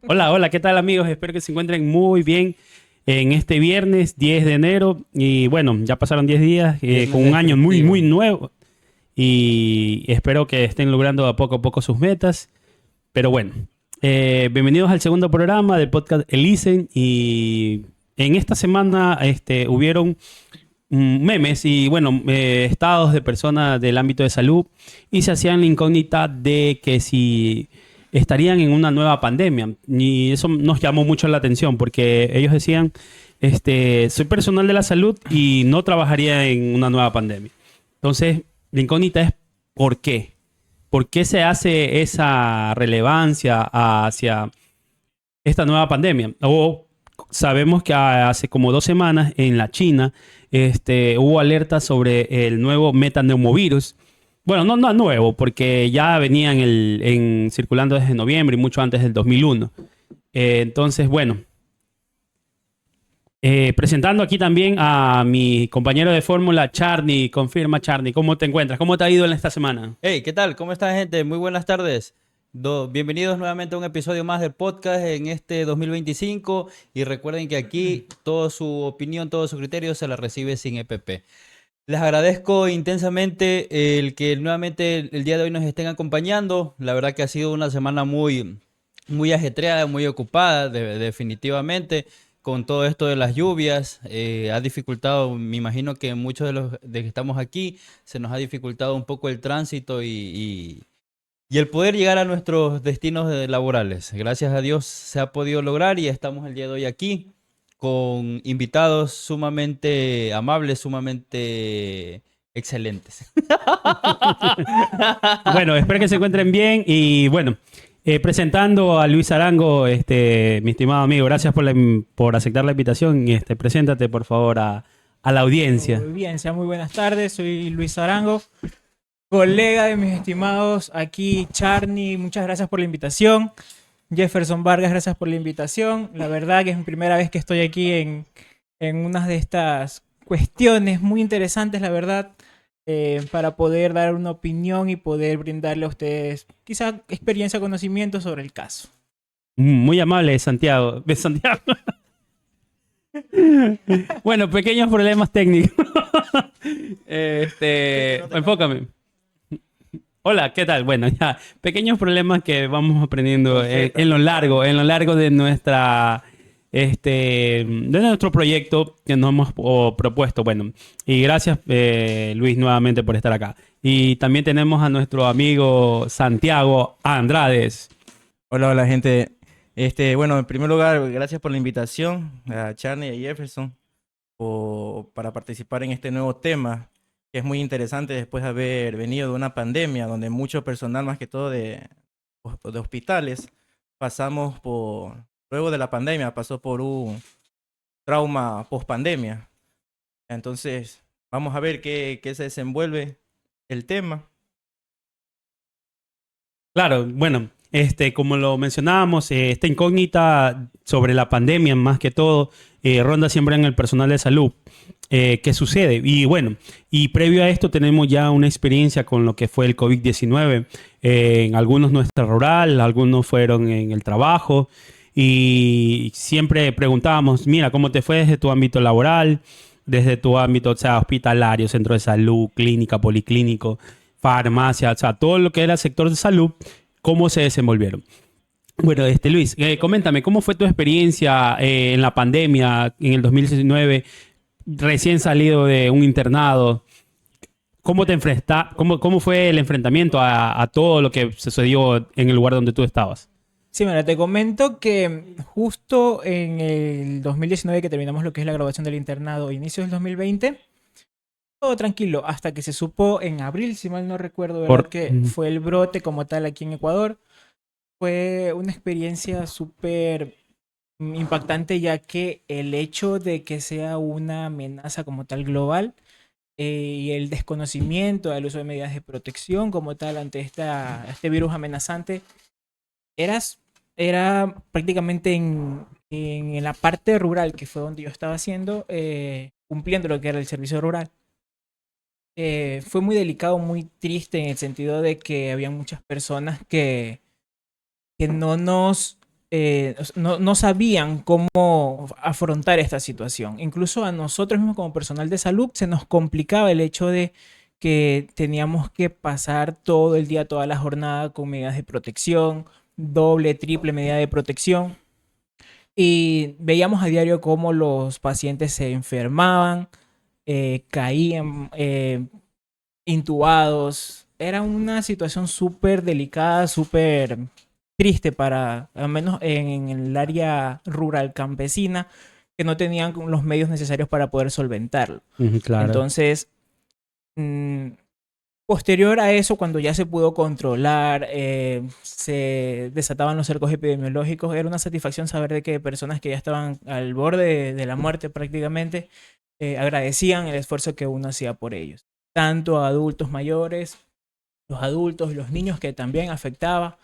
Hola, hola, ¿qué tal amigos? Espero que se encuentren muy bien en este viernes 10 de enero. Y bueno, ya pasaron 10 días Viernes con un año muy, muy definitivo. nuevo. Y espero que estén logrando a poco sus metas. Pero bueno, bienvenidos al segundo programa del podcast Elisen. Y en esta semana hubieron memes y bueno, estados de personas del ámbito de salud y se hacían la incógnita de que si estarían en una nueva pandemia. Y eso nos llamó mucho la atención porque ellos decían, soy personal de la salud y no trabajaría en una nueva pandemia. Entonces, la incógnita es ¿por qué? ¿Por qué se hace esa relevancia hacia esta nueva pandemia? O sabemos que hace como 2 semanas en la China hubo alerta sobre el nuevo metaneumovirus. Bueno, no nuevo, porque ya venía circulando desde noviembre y mucho antes del 2001. Entonces, bueno, presentando aquí también a mi compañero de fórmula, Charny. Confirma, Charny, ¿cómo te encuentras? ¿Cómo te ha ido en esta semana? Hey, ¿qué tal? ¿Cómo está, gente? Muy buenas tardes. Bienvenidos nuevamente a un episodio más del podcast en este 2025 y recuerden que aquí toda su opinión, todo su criterio se la recibe sin EPP. Les agradezco intensamente el que nuevamente el día de hoy nos estén acompañando. La verdad que ha sido una semana muy ajetreada, muy ocupada, definitivamente. Con todo esto de las lluvias, ha dificultado, me imagino que muchos de los de que estamos aquí, se nos ha dificultado un poco el tránsito y el poder llegar a nuestros destinos laborales. Gracias a Dios se ha podido lograr y estamos el día de hoy aquí con invitados sumamente amables, sumamente excelentes. Bueno, espero que se encuentren bien y bueno, presentando a Luis Arango, mi estimado amigo, gracias por aceptar la invitación. Preséntate por favor a la audiencia. Muy bien, sean muy buenas tardes. Soy Luis Arango, colega de mis estimados aquí, Charny. Muchas gracias por la invitación. Jefferson Vargas, gracias por la invitación. La verdad que es mi primera vez que estoy aquí en unas de estas cuestiones muy interesantes, la verdad, para poder dar una opinión y poder brindarle a ustedes quizá experiencia, conocimiento sobre el caso. Muy amable, Santiago. ¿Ves, Santiago? Bueno, pequeños problemas técnicos. Enfócame. Hola, ¿qué tal? Bueno, ya, pequeños problemas que vamos aprendiendo Perfecto, en lo largo de de nuestro proyecto que nos hemos propuesto. Bueno, y gracias, Luis, nuevamente por estar acá. Y también tenemos a nuestro amigo Santiago Andrades. Hola, hola gente. Bueno, en primer lugar, gracias por la invitación a Charlie y a Jefferson para participar en este nuevo tema, que es muy interesante después de haber venido de una pandemia donde mucho personal, más que todo de hospitales, luego de la pandemia, pasó por un trauma post-pandemia. Entonces, vamos a ver qué se desenvuelve el tema. Claro, bueno, como lo mencionábamos, esta incógnita sobre la pandemia, más que todo, ronda siempre en el personal de salud. ¿Qué sucede? Y bueno, y previo a esto tenemos ya una experiencia con lo que fue el COVID-19. En algunos nuestra rural, algunos fueron en el trabajo. Y siempre preguntábamos, mira, ¿cómo te fue desde tu ámbito laboral? Desde tu ámbito, o sea, hospitalario, centro de salud, clínica, policlínico, farmacia, o sea, todo lo que era sector de salud, ¿cómo se desenvolvieron? Bueno, Luis, coméntame, ¿cómo fue tu experiencia en la pandemia en el 2019, recién salido de un internado? ¿Cómo te cómo fue el enfrentamiento a todo lo que sucedió en el lugar donde tú estabas? Sí, mira, te comento que justo en el 2019 que terminamos lo que es la graduación del internado, inicios del 2020, todo tranquilo, hasta que se supo en abril, si mal no recuerdo, ¿verdad? Por, Que fue el brote como tal aquí en Ecuador. Fue una experiencia súper impactante, ya que el hecho de que sea una amenaza como tal global y el desconocimiento del uso de medidas de protección como tal ante este virus amenazante eras, era prácticamente en la parte rural, que fue donde yo estaba haciendo, cumpliendo lo que era el servicio rural. Fue muy delicado, muy triste en el sentido de que había muchas personas que no nos no sabían cómo afrontar esta situación. Incluso a nosotros mismos como personal de salud se nos complicaba el hecho de que teníamos que pasar todo el día, toda la jornada con medidas de protección, doble, triple medida de protección. Y veíamos a diario cómo los pacientes se enfermaban, caían intubados. Era una situación súper delicada, súper triste para, al menos en el área rural campesina, que no tenían los medios necesarios para poder solventarlo. Claro. Entonces, posterior a eso, cuando ya se pudo controlar, se desataban los cercos epidemiológicos, era una satisfacción saber de que personas que ya estaban al borde de la muerte prácticamente, agradecían el esfuerzo que uno hacía por ellos. Tanto a adultos mayores, los adultos y los niños que también afectaba.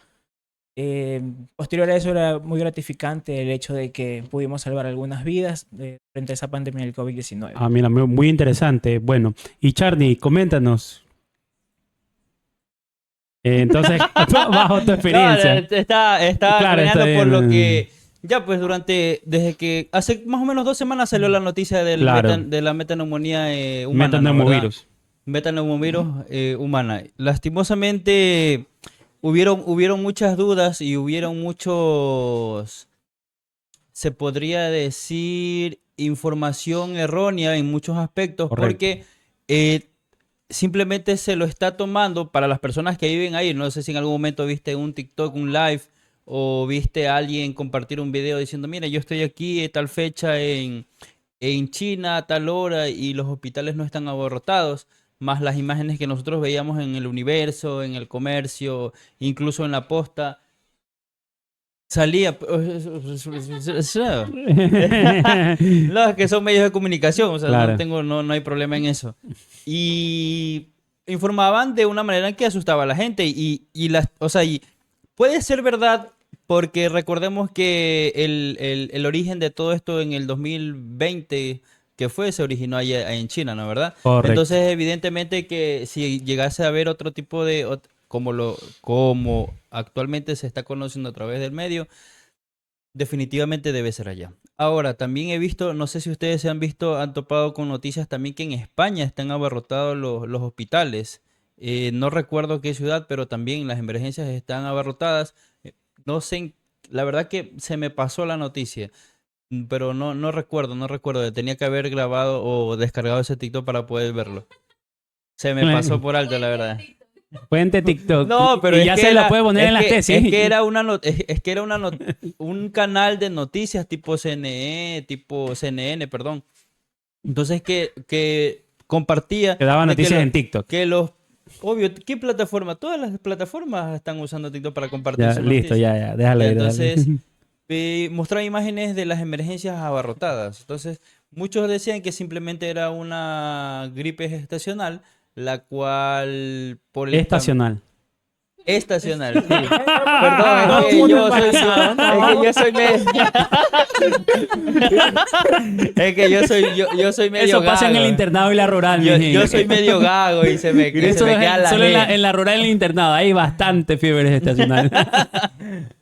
Posterior a eso era muy gratificante el hecho de que pudimos salvar algunas vidas frente a esa pandemia del COVID-19. Ah, mira, muy interesante. Bueno, y Charny, coméntanos. Entonces, bajo tu experiencia. No, está Claro, craneando está por lo bien. que ya pues desde que hace más o menos 2 semanas salió la noticia Claro. de la metaneumonía humana, ¿no? ¿Verdad? Metaneumovirus. Metaneumovirus humana. Lastimosamente hubieron muchas dudas y hubieron muchos, se podría decir, información errónea en muchos aspectos, Correcto. porque simplemente se lo está tomando para las personas que viven ahí. No sé si en algún momento viste un TikTok, un live, o viste a alguien compartir un video diciendo, mira, yo estoy aquí tal fecha en China a tal hora y los hospitales no están abarrotados, más las imágenes que nosotros veíamos en el Universo, en el Comercio, incluso en la Posta. Salía. No, es que son medios de comunicación, o sea, Claro. no hay problema en eso. Y informaban de una manera que asustaba a la gente. O sea, y puede ser verdad, porque recordemos que el origen de todo esto en el 2020, que se originó allá en China, ¿no? ¿Verdad? Correcto. Entonces, evidentemente que si llegase a haber otro tipo como actualmente se está conociendo a través del medio, definitivamente debe ser allá. Ahora, también he visto, no sé si ustedes se han topado con noticias también que en España están abarrotados los hospitales. No recuerdo qué ciudad, pero también las emergencias están abarrotadas. No sé, la verdad que se me pasó la noticia, pero no recuerdo. Tenía que haber grabado o descargado ese TikTok para poder verlo. Se me pasó por alto, la verdad. Cuente TikTok. No, pero y es ya que se lo era, puede poner es en las que, tesis. es que era un canal de noticias tipo CNN, perdón. Entonces que compartía Que daba de que, noticias en TikTok. obvio, ¿qué plataforma? Todas las plataformas están usando TikTok para compartir Ya, sus listo, noticias. ya, déjalo Ya, ir, déjalo ir. entonces mostraba imágenes de las emergencias abarrotadas. Entonces, muchos decían que simplemente era una gripe estacional, la cual por el Estacional. estacional, sí. Perdón, Todo es el que mundo yo soy, embarazado, ¿no? es que yo soy medio, es que yo soy medio Eso pasa en el gago. internado y la rural, Yo mijín. soy medio gago y se me Eso es queda la solo G. en la rural y en el internado. Hay bastante fiebres estacionales.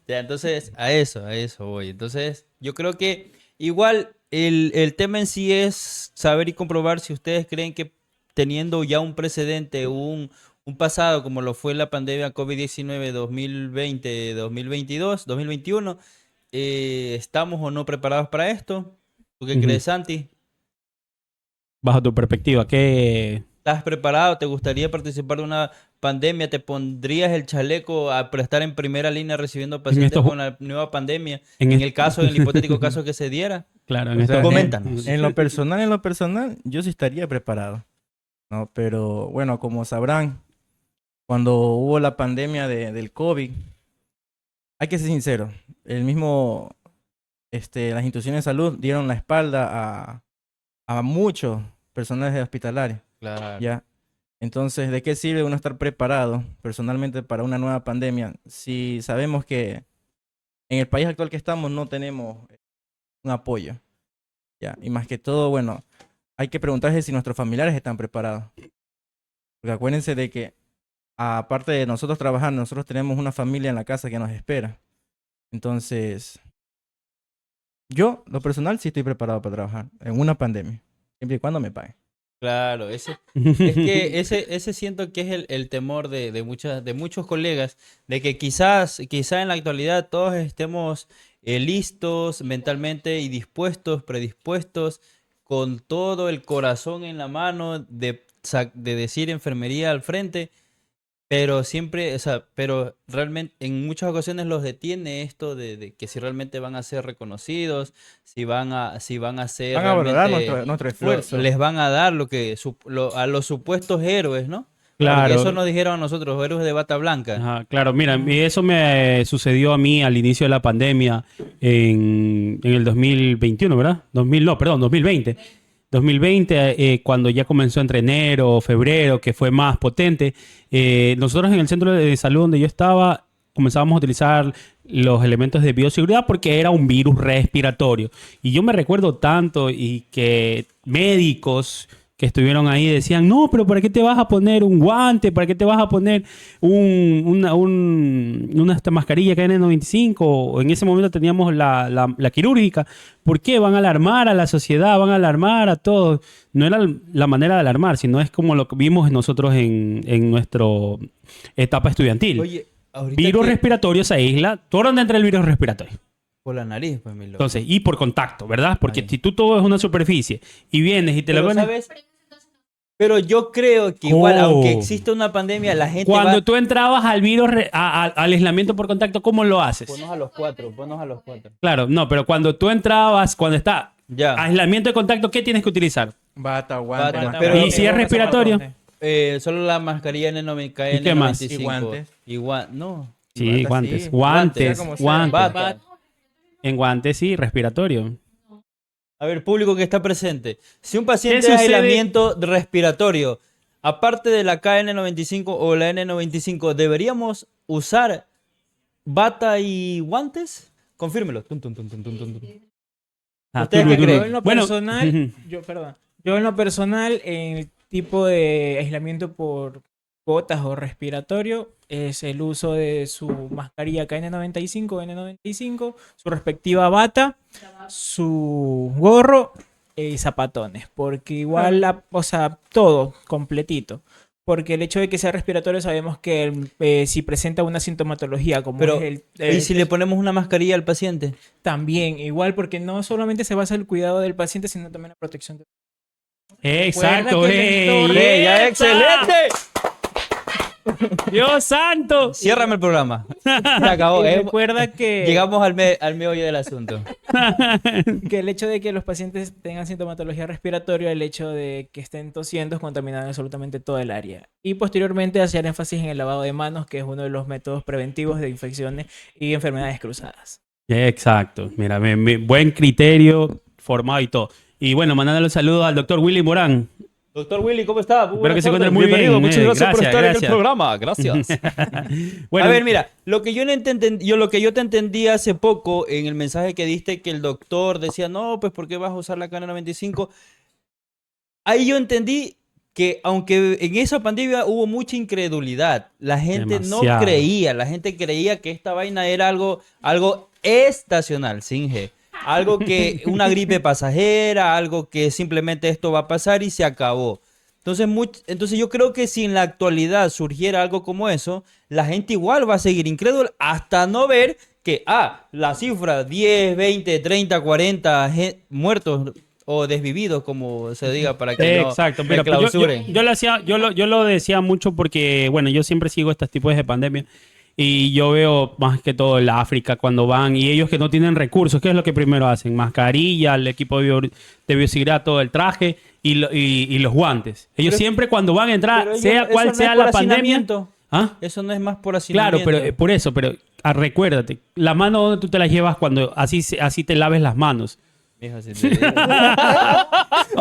Ya, entonces, a eso voy. Entonces, yo creo que igual el tema en sí es saber y comprobar si ustedes creen que teniendo ya un precedente, un pasado como lo fue la pandemia COVID-19 2020, 2022, 2021, ¿estamos o no preparados para esto? ¿Tú qué Ujú. crees, Santi? Bajo tu perspectiva, ¿qué? ¿Estás preparado? ¿Te gustaría participar de una pandemia? ¿Te pondrías el chaleco para estar en primera línea recibiendo pacientes estos- con la nueva pandemia? en En est- en el hipotético caso que se diera. Claro, en O sea, estos... Coméntanos. En lo personal, yo sí estaría preparado, ¿no? Pero bueno, como sabrán, cuando hubo la pandemia del COVID, hay que ser sincero, las instituciones de salud dieron la espalda a muchos personajes hospitalarios, Claro. ¿ya? Entonces, ¿de qué sirve uno estar preparado personalmente para una nueva pandemia si sabemos que en el país actual que estamos no tenemos un apoyo? ¿Ya? Y más que todo, bueno, hay que preguntarse si nuestros familiares están preparados. Porque acuérdense de que, aparte de nosotros trabajar, nosotros tenemos una familia en la casa que nos espera. Entonces, yo, lo personal, sí estoy preparado para trabajar en una pandemia, siempre y cuando me paguen. Claro, es que ese siento que es el temor de muchos colegas, de que quizá en la actualidad todos estemos listos mentalmente y dispuestos, predispuestos, con todo el corazón en la mano de decir enfermería al frente, pero siempre, o sea, pero realmente en muchas ocasiones los detiene esto de que si realmente van a ser reconocidos, si van a ser Van a valorar realmente, nuestro esfuerzo. les van a dar lo que a los supuestos héroes, ¿no? Porque Claro. eso nos dijeron a nosotros, héroes de bata blanca. Ajá, claro, mira, y eso me sucedió a mí al inicio de la pandemia en el 2021, ¿verdad? 2000, no, perdón, 2020. 2020, cuando ya comenzó entre enero, febrero, que fue más potente, nosotros en el centro de salud donde yo estaba comenzábamos a utilizar los elementos de bioseguridad porque era un virus respiratorio. Y yo me recuerdo tanto y que médicos que estuvieron ahí decían, no, pero ¿para qué te vas a poner un guante? ¿Para qué te vas a poner una esta mascarilla KN95? O en ese momento teníamos la quirúrgica. ¿Por qué? Van a alarmar a la sociedad, van a alarmar a todos. No era la manera de alarmar, sino es como lo que vimos nosotros en nuestra etapa estudiantil. Oye, ahorita Virus que- respiratorio se aísla. ¿Por dónde entra el virus respiratorio? por la nariz, pues, mi loco. Entonces, y por contacto, ¿verdad? Porque Ahí. si tú todo es una superficie y vienes y te lo Pero, pones... ¿sabes? Pero yo creo que igual, Oh. aunque exista una pandemia, la gente Cuando va... tú entrabas al virus, al aislamiento por contacto, ¿cómo lo haces? Ponnos a los cuatro, ponnos a los cuatro. Claro, no, pero cuando tú entrabas, cuando está Ya. aislamiento de contacto, ¿qué tienes que utilizar? Bata, guante, Bata, mascarilla. pero- Y si es respiratorio, Solo la mascarilla N90, ¿Y qué más? N95. Y guantes. No. sí, bata, guantes, sí. guantes, Guantes, como sea. guantes. Bata. En guantes sí, respiratorio. A ver, público que está presente. Si un paciente ¿Qué de sucede? aislamiento respiratorio, aparte de la KN95 o la N95, ¿deberíamos usar bata y guantes? Confírmelo. Tum, tum, tum, tum, tum, tum, tum. Ah, ¿Ustedes qué tururú. creen? Yo en lo Bueno, personal, yo en lo personal, el tipo de aislamiento por gotas o respiratorio es el uso de su mascarilla KN95, N95, su respectiva bata, su gorro y zapatones, porque igual o sea, todo completito. Porque el hecho de que sea respiratorio sabemos que si presenta una sintomatología como Pero, es ¿y si le ponemos una mascarilla al paciente? también, igual porque no solamente se basa en el cuidado del paciente, sino también la protección de... Exacto, Recuerda que el ¡ey! doctor- ¡Ya, excelente! ¡Dios santo! Ciérrame el programa. Se acabó. Y recuerda que, Llegamos al meollo del asunto. que el hecho de que los pacientes tengan sintomatología respiratoria, el hecho de que estén tosiendo es contaminando absolutamente todo el área. Y posteriormente hacer énfasis en el lavado de manos, que es uno de los métodos preventivos de infecciones y enfermedades cruzadas. Exacto, mira, buen criterio, formado y todo. Y bueno, mandándole un saludo al doctor Willy Morán. Doctor Willy, ¿cómo está? Espero que se encuentre muy bien. Muchas gracias por Gracias, estar en el gracias. programa. Gracias. Bueno, A ver, mira, lo que lo que yo te entendí hace poco en el mensaje que diste, que el doctor decía, no, pues ¿por qué vas a usar la KN95? Ahí yo entendí que aunque en esa pandemia hubo mucha incredulidad, la gente Demasiado. no creía, la gente creía que esta vaina era algo estacional, sin G. Algo que, una gripe pasajera, algo que simplemente esto va a pasar y se acabó. Entonces yo creo que si en la actualidad surgiera algo como eso, la gente igual va a seguir incrédula hasta no ver que, la cifra 10, 20, 30, 40 muertos o desvividos, como se diga, para que no exacto, me mira, pues clausuren. yo lo decía mucho porque, bueno, yo siempre sigo estos tipos de pandemias y yo veo más que todo el África cuando van y ellos que no tienen recursos, ¿qué es lo que primero hacen? Mascarilla, el equipo de bioseguridad, todo el traje y los guantes. Ellos Pero- siempre cuando van a entrar, Pero sea eso cual no es sea por la pandemia... hacinamiento. ¿Ah? Eso no es más por Claro, hacinamiento. pero por eso, pero recuérdate, la mano donde tú te la llevas cuando así te laves las manos. Mijo, si te digo.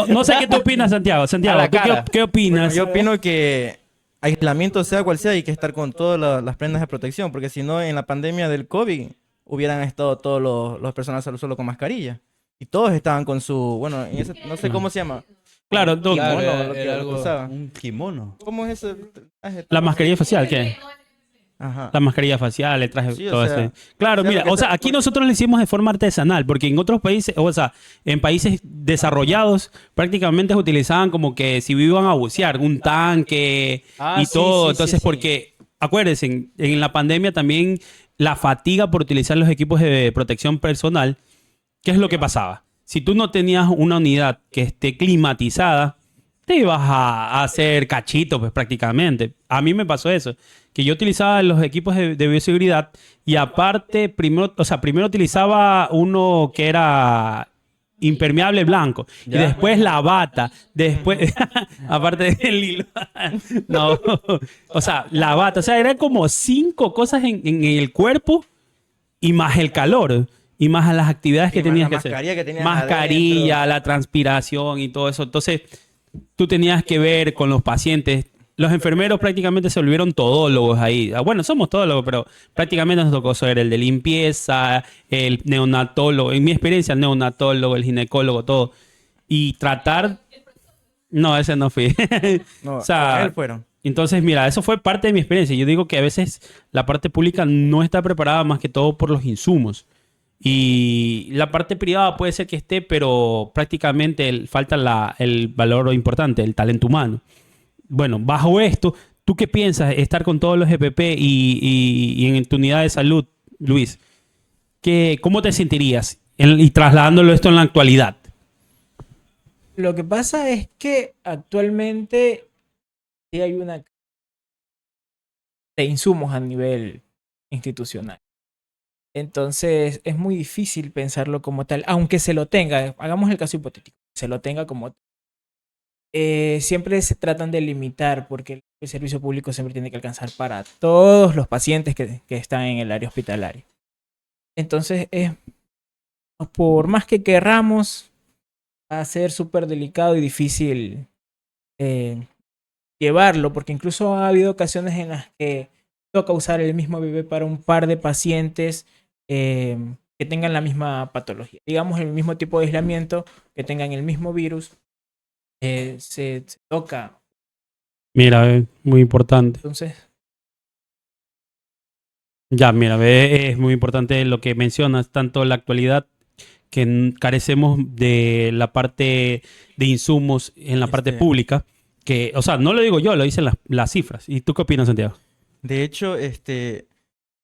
No sé qué tú opinas, Santiago. Santiago, A la ¿tú cara. qué opinas? Yo opino que aislamiento sea cual sea, hay que estar con todas las prendas de protección, porque si no, en la pandemia del COVID hubieran estado todos los personal de salud solo con mascarilla. Y todos estaban con su, bueno, no sé cómo se llama. Claro, Claro, Kimono, era lo que algo- usaban. un kimono. ¿Cómo es ese traje? la mascarilla facial, ¿qué? Ajá. La mascarilla facial, el traje, Sí, o todo sea, ese. Claro, sea, mira, lo que o sea, está- aquí nosotros lo hicimos de forma artesanal, porque en otros países, o sea, en países desarrollados, prácticamente utilizaban como que si iban a bucear, un tanque Ah, y sí, todo. sí, sí, Entonces, sí. porque, acuérdense, en la pandemia también la fatiga por utilizar los equipos de protección personal, ¿qué es lo que pasaba? Si tú no tenías una unidad que esté climatizada, te ibas a hacer cachito, pues prácticamente. A mí me pasó eso, que yo utilizaba los equipos de bioseguridad y aparte, primero, o sea, primero utilizaba uno que era impermeable blanco y ¿Ya? después la bata, después, aparte del hilo, no, o sea, la bata, o sea, eran como 5 cosas en el cuerpo y más el calor y más a las actividades Y que más tenías la que hacer. mascarilla que tenías Mascarilla, adentro. la transpiración y todo eso. Entonces, tú tenías que ver con los pacientes. Los enfermeros prácticamente se volvieron todólogos ahí. Ah, bueno, somos todólogos, pero prácticamente nos tocó ser el de limpieza, el neonatólogo, en mi experiencia, el neonatólogo, el ginecólogo, todo. Y tratar... No, ese no fui. O No, con él sea, fueron. entonces, mira, eso fue parte de mi experiencia. Yo digo que a veces la parte pública no está preparada más que todo por los insumos. Y la parte privada puede ser que esté, pero prácticamente falta el valor importante, el talento humano. Bueno, bajo esto, ¿tú qué piensas estar con todos los EPP y en tu unidad de salud, Luis? ¿Cómo te sentirías y trasladándolo esto en la actualidad? Lo que pasa es que actualmente sí hay una de insumos a nivel institucional. Entonces es muy difícil pensarlo como tal, aunque se lo tenga, hagamos el caso hipotético, se lo tenga como tal. Siempre se tratan de limitar porque el servicio público siempre tiene que alcanzar para todos los pacientes que están en el área hospitalaria. Entonces, por más que querramos, va a ser súper delicado y difícil eh, llevarlo, porque incluso ha habido ocasiones en las que toca usar el mismo bebé para un par de pacientes que tengan la misma patología. Digamos, el mismo tipo de aislamiento, que tengan el mismo virus, se toca. Mira, muy importante. Entonces, Ya, mira, es muy importante lo que mencionas, tanto en la actualidad que carecemos de la parte de insumos en la parte Este, pública, que, o sea, no lo digo yo, lo dicen las cifras. ¿Y tú qué opinas, Santiago? de hecho,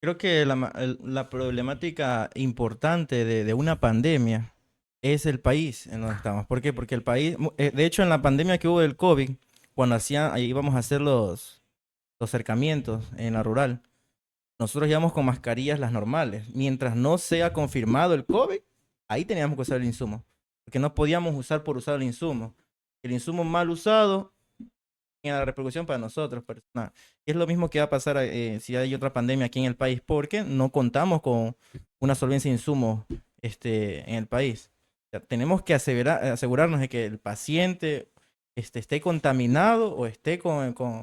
creo que la problemática importante de una pandemia es el país en donde estamos. ¿Por qué? Porque el país, de hecho, en la pandemia que hubo del COVID, cuando ahí íbamos a hacer los cercamientos en la rural, nosotros íbamos con mascarillas las normales. Mientras no sea confirmado el COVID, ahí teníamos que usar el insumo. Porque no podíamos usar por usar el insumo. El insumo mal usado tiene la repercusión para nosotros, personal. Y es lo mismo que va a pasar si hay otra pandemia aquí en el país, porque no contamos con una solvencia de insumos en el país. O sea, tenemos que asegurarnos de que el paciente esté contaminado o esté con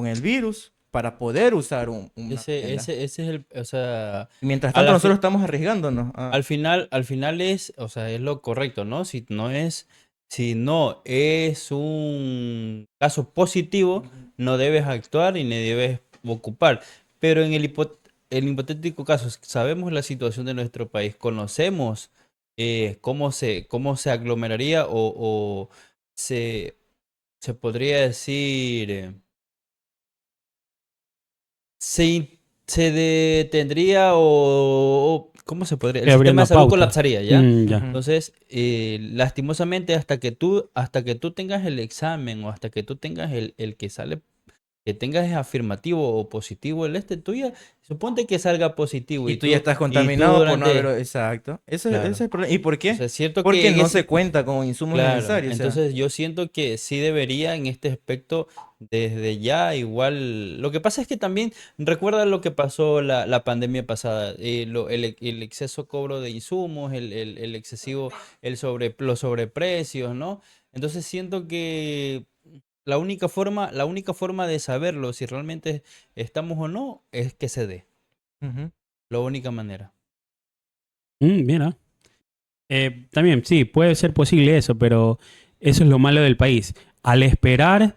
el virus para poder usar una venda. Ese es el, o sea, Y mientras a tanto, la nosotros fi- estamos arriesgándonos. al final es, o sea, es lo correcto, ¿no? Si no es un caso positivo, no debes actuar y ni debes ocupar. Pero en el hipotético caso, sabemos la situación de nuestro país, conocemos cómo se aglomeraría o se, se podría decir, se detendría ¿cómo se podría? El Estoy sistema abriendo de salud pauta. colapsaría, ¿ya? Ya. Ujú. Entonces, lastimosamente, hasta que tú tengas el examen o hasta que tú tengas el que sale, que tengas afirmativo o positivo tuya, suponte que salga positivo Y tú ya estás y tú contaminado por no haberlo. durante, Exacto. Ese es claro. el problema. ¿Y por O sea, qué? es cierto que Porque en no se ese, cuenta con insumos claro, necesarios. O sea, entonces yo siento que sí debería en este aspecto desde ya igual. Lo que pasa es que también recuerda lo que pasó la pandemia pasada, el exceso cobro de insumos, el excesivo, los sobreprecios, ¿no? Entonces siento que la única forma de saberlo si realmente estamos o no es que se dé. ujú. La única manera. Mira. También, sí, puede ser posible eso, pero eso es lo malo del país. Al esperar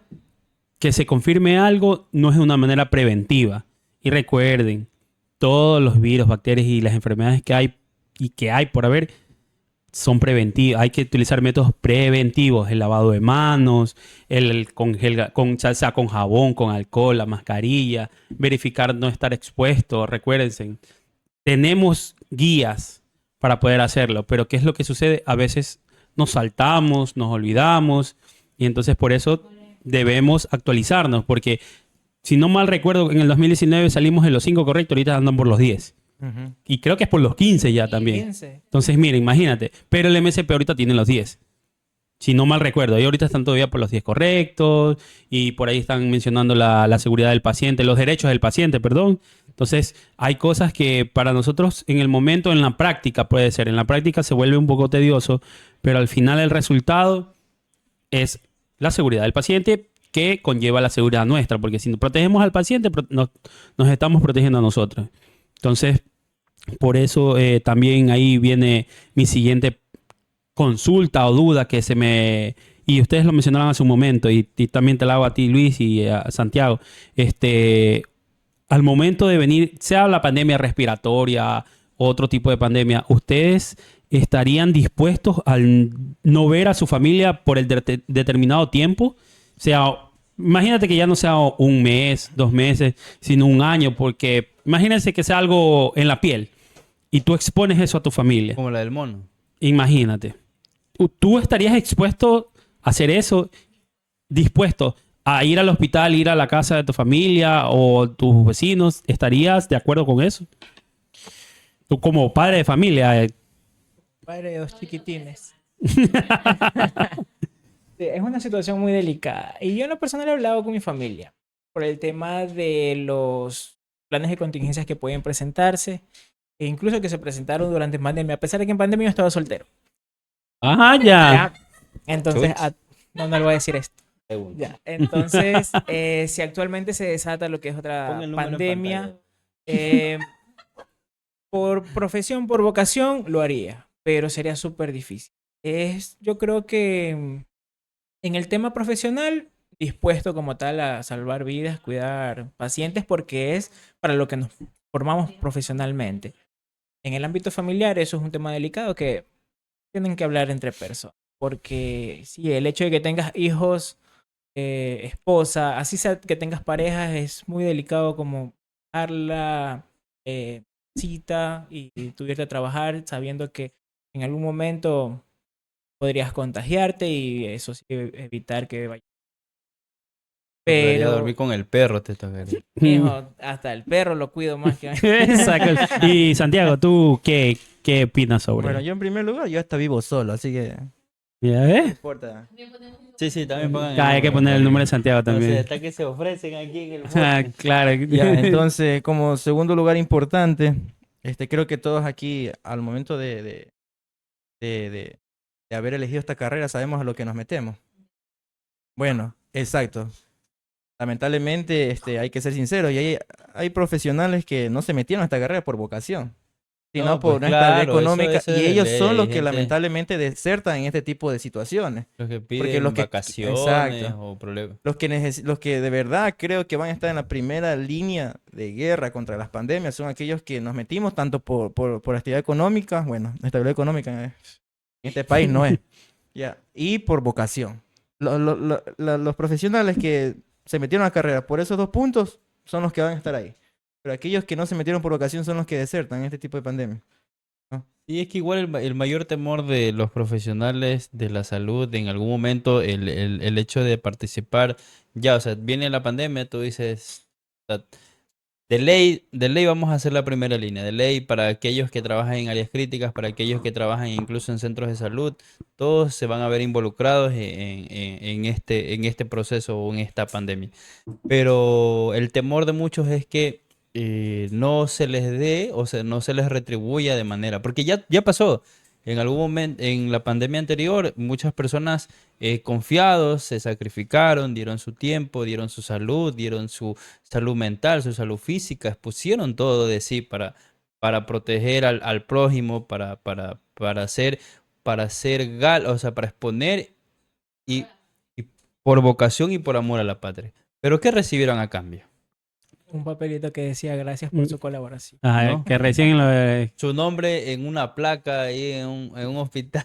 que se confirme algo, no es de una manera preventiva. Y recuerden, todos los virus, bacterias y las enfermedades que hay por haber son preventivos. Hay que utilizar métodos preventivos, el lavado de manos, ya sea con jabón, con alcohol, la mascarilla, verificar no estar expuesto. Recuérdense, tenemos guías para poder hacerlo, pero ¿qué es lo que sucede? A veces nos saltamos, nos olvidamos y entonces por eso debemos actualizarnos, porque si no mal recuerdo, en el 2019 salimos en los 5 correctos, ahorita andan por los 10. Ujú. Y creo que es por los 15 ya también. 15. Entonces, miren, imagínate. Pero el MSP ahorita tiene los 10. Si no mal recuerdo. Y ahorita están todavía por los 10 correctos. Y por ahí están mencionando la seguridad del paciente, los derechos del paciente, perdón. Entonces, hay cosas que para nosotros en el momento, en la práctica puede ser. En la práctica se vuelve un poco tedioso. Pero al final el resultado es la seguridad del paciente que conlleva la seguridad nuestra. Porque si protegemos al paciente, nos estamos protegiendo a nosotros. Entonces, por eso también ahí viene mi siguiente consulta o duda que se me... Y ustedes lo mencionaron hace un momento y también te la hago a ti, Luis, y a Santiago. Al momento de venir, sea la pandemia respiratoria, otro tipo de pandemia, ¿ustedes estarían dispuestos al no ver a su familia por el determinado tiempo? O sea, imagínate que ya no sea un mes, 2 meses, sino un año, porque imagínense que sea algo en la piel y tú expones eso a tu familia. Como la del mono. Imagínate. ¿Tú estarías expuesto a hacer eso? ¿Dispuesto a ir al hospital, ir a la casa de tu familia o tus vecinos? ¿Estarías de acuerdo con eso? Tú como padre de familia. Padre de 2 chiquitines. Sí, es una situación muy delicada. Y yo en lo personal he hablado con mi familia por el tema de los planes de contingencias que pueden presentarse e incluso que se presentaron durante pandemia, a pesar de que en pandemia yo estaba soltero. Ajá, ya. ¿Ya? Entonces, Chuch. no le voy a decir esto. Según. Ya. Entonces, si actualmente se desata lo que es otra Pon el número en pandemia, pantalla. por profesión, por vocación, lo haría, pero sería súper difícil. Yo creo que en el tema profesional, dispuesto como tal a salvar vidas, cuidar pacientes, porque es para lo que nos formamos profesionalmente. En el ámbito familiar, eso es un tema delicado que tienen que hablar entre personas. Porque sí, el hecho de que tengas hijos, esposa, así sea que tengas parejas, es muy delicado como dar la cita y tú irte a trabajar sabiendo que en algún momento podrías contagiarte y eso sí, evitar que vaya. Tocaría Pero, dormir con el perro, te tocaría. hijo, hasta el perro lo cuido más que... Exacto. Y Santiago, ¿tú qué opinas sobre? Bueno, yo en primer lugar, yo hasta vivo solo, así que ¿Ya no ves? importa. Sí, también pongan Hay que poner el número de Santiago No sé, también. hasta que se ofrecen aquí en el Ah, podcast. claro. Ya, entonces, como segundo lugar importante, creo que todos aquí, al momento de haber elegido esta carrera, sabemos a lo que nos metemos. Bueno, exacto. Lamentablemente, hay que ser sinceros, y hay profesionales que no se metieron a esta carrera por vocación, sino No, por pues una estabilidad claro, económica, eso y es de ellos son ley, los que gente- lamentablemente desertan en este tipo de situaciones. Los que Porque piden los que, vacaciones exacto, o problemas. los que de verdad creo que van a estar en la primera línea de guerra contra las pandemias son aquellos que nos metimos tanto por actividad económica, bueno, estabilidad económica en este país no es, ya, y por vocación. Los profesionales que se metieron a la carrera por esos 2 puntos son los que van a estar ahí. Pero aquellos que no se metieron por vocación son los que desertan en este tipo de pandemia. ¿No? Y es que igual el mayor temor de los profesionales de la salud, en algún momento, el hecho de participar, ya, o sea, viene la pandemia, tú dices, o sea, de ley vamos a hacer la primera línea, de ley para aquellos que trabajan en áreas críticas, para aquellos que trabajan incluso en centros de salud, todos se van a ver involucrados en este proceso o en esta pandemia. Pero el temor de muchos es que no se les dé, o sea, no se les retribuya de manera, porque ya pasó. En algún momento, en la pandemia anterior, muchas personas confiados se sacrificaron, dieron su tiempo, dieron su salud, dieron su salud mental, su salud física, expusieron todo de sí para proteger al prójimo, o sea, para exponer y por vocación y por amor a la patria. Pero ¿qué recibieron a cambio? un papelito que decía gracias por su colaboración. Ajá, ¿No? que recién lo Su nombre en una placa ahí en un hospital.